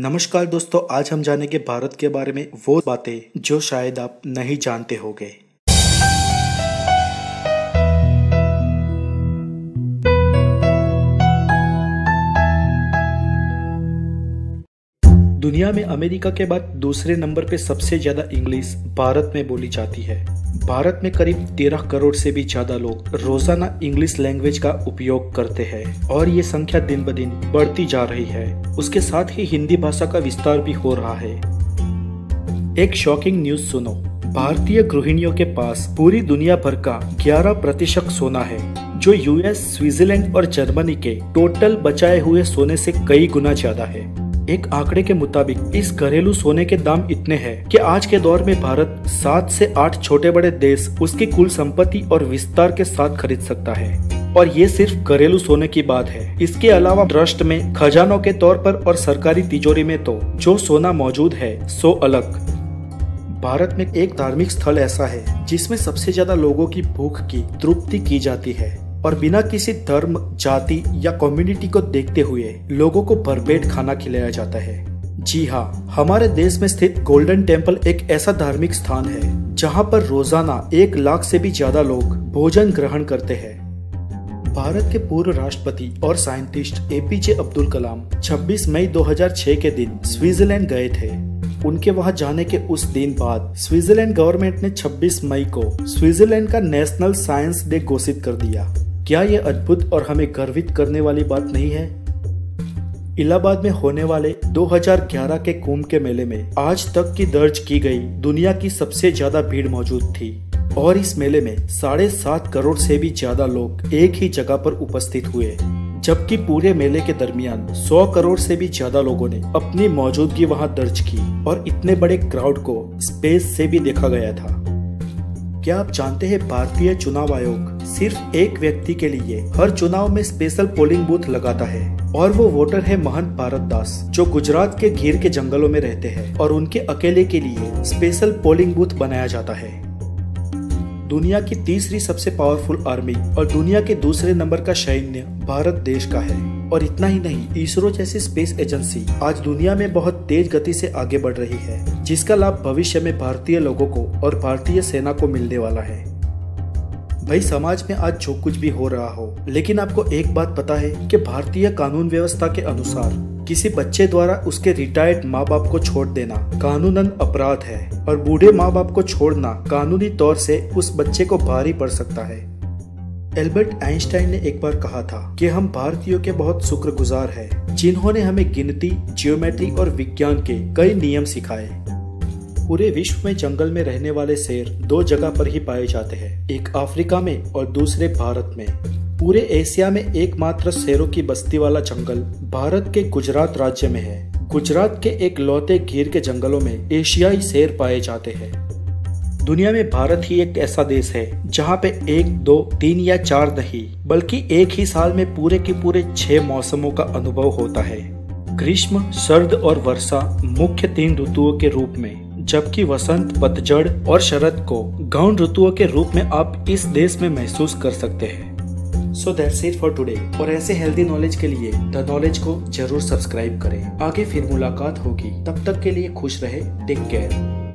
नमस्कार दोस्तों, आज हम जानेंगे भारत के बारे में वो बातें जो शायद आप नहीं जानते होंगे। दुनिया में अमेरिका के बाद दूसरे नंबर पे सबसे ज्यादा इंग्लिश भारत में बोली जाती है। भारत में करीब 13 करोड़ से भी ज्यादा लोग रोजाना इंग्लिश लैंग्वेज का उपयोग करते हैं और ये संख्या दिन ब दिन बढ़ती जा रही है। उसके साथ ही हिंदी भाषा का विस्तार भी हो रहा है। एक शॉकिंग न्यूज सुनो, भारतीय गृहिणियों के पास पूरी दुनिया भर का 11% सोना है, जो यूएस, स्विट्जरलैंड और जर्मनी के टोटल बचाए हुए सोने से कई गुना ज्यादा है। एक आंकड़े के मुताबिक इस घरेलू सोने के दाम इतने हैं कि आज के दौर में भारत 7 से 8 छोटे बड़े देश उसकी कुल संपत्ति और विस्तार के साथ खरीद सकता है। और ये सिर्फ घरेलू सोने की बात है। इसके अलावा ट्रस्ट में, खजानों के तौर पर और सरकारी तिजोरी में तो जो सोना मौजूद है सो अलग। भारत में एक धार्मिक स्थल ऐसा है जिसमें सबसे ज्यादा लोगों की भूख की तृप्ति की जाती है और बिना किसी धर्म, जाति या कम्युनिटी को देखते हुए लोगों को भरपेट खाना खिलाया जाता है। जी हाँ, हमारे देश में स्थित गोल्डन टेम्पल एक ऐसा धार्मिक स्थान है जहाँ पर रोजाना 1 लाख से भी ज्यादा लोग भोजन ग्रहण करते हैं। भारत के पूर्व राष्ट्रपति और साइंटिस्ट एपीजे अब्दुल कलाम 26 मई 2006 के दिन स्विट्जरलैंड गए थे। उनके वहां जाने के उस दिन बाद स्विट्जरलैंड गवर्नमेंट ने 26 मई को स्विट्जरलैंड का नेशनल साइंस डे घोषित कर दिया। क्या ये अद्भुत और हमें गर्वित करने वाली बात नहीं है? इलाहाबाद में होने वाले 2011 के कुंभ के मेले में आज तक की दर्ज की गई दुनिया की सबसे ज्यादा भीड़ मौजूद थी और इस मेले में 7.5 करोड़ से भी ज्यादा लोग एक ही जगह पर उपस्थित हुए, जबकि पूरे मेले के दरमियान 100 करोड़ से भी ज्यादा लोगों ने अपनी मौजूदगी वहां दर्ज की और इतने बड़े क्राउड को स्पेस से भी देखा गया था। क्या आप जानते हैं भारतीय चुनाव आयोग सिर्फ एक व्यक्ति के लिए हर चुनाव में स्पेशल पोलिंग बूथ लगाता है और वो वोटर है महंत भारत दास, जो गुजरात के गीर के जंगलों में रहते हैं और उनके अकेले के लिए स्पेशल पोलिंग बूथ बनाया जाता है। दुनिया की तीसरी सबसे पावरफुल आर्मी और दुनिया के दूसरे नंबर का सैन्य भारत देश का है। और इतना ही नहीं, इसरो जैसी स्पेस एजेंसी आज दुनिया में बहुत तेज गति से आगे बढ़ रही है, जिसका लाभ भविष्य में भारतीय लोगों को और भारतीय सेना को मिलने वाला है। भाई, समाज में आज जो कुछ भी हो रहा हो, लेकिन आपको एक बात पता है कि भारतीय कानून व्यवस्था के अनुसार किसी बच्चे द्वारा उसके रिटायर्ड माँ बाप को छोड़ देना कानूनन अपराध है और बूढ़े माँ बाप को छोड़ना कानूनी तौर से उस बच्चे को भारी पड़ सकता है। एल्बर्ट आइंस्टाइन ने एक बार कहा था कि हम भारतीयों के बहुत शुक्रगुजार हैं, जिन्होंने हमें गिनती, ज्योमेट्री और विज्ञान के कई नियम सिखाए। पूरे विश्व में जंगल में रहने वाले शेर 2 जगह पर ही पाए जाते हैं, एक अफ्रीका में और दूसरे भारत में। पूरे एशिया में एकमात्र शेरों की बस्ती वाला जंगल भारत के गुजरात राज्य में है। गुजरात के एक लौते गीर के जंगलों में एशियाई शेर पाए जाते हैं। दुनिया में भारत ही एक ऐसा देश है जहाँ पे 1, 2, 3 या 4 नहीं, बल्कि एक ही साल में पूरे के पूरे 6 मौसमों का अनुभव होता है। ग्रीष्म, शरद और वर्षा मुख्य 3 ऋतुओं के रूप में, जबकि वसंत, पतझड़ और शरद को गौण ऋतुओं के रूप में आप इस देश में महसूस कर सकते हैं। So that's it for today. और ऐसे हेल्दी नॉलेज के लिए द नॉलेज को जरूर सब्सक्राइब करें। आगे फिर मुलाकात होगी, तब तक के लिए खुश रहे। Take care.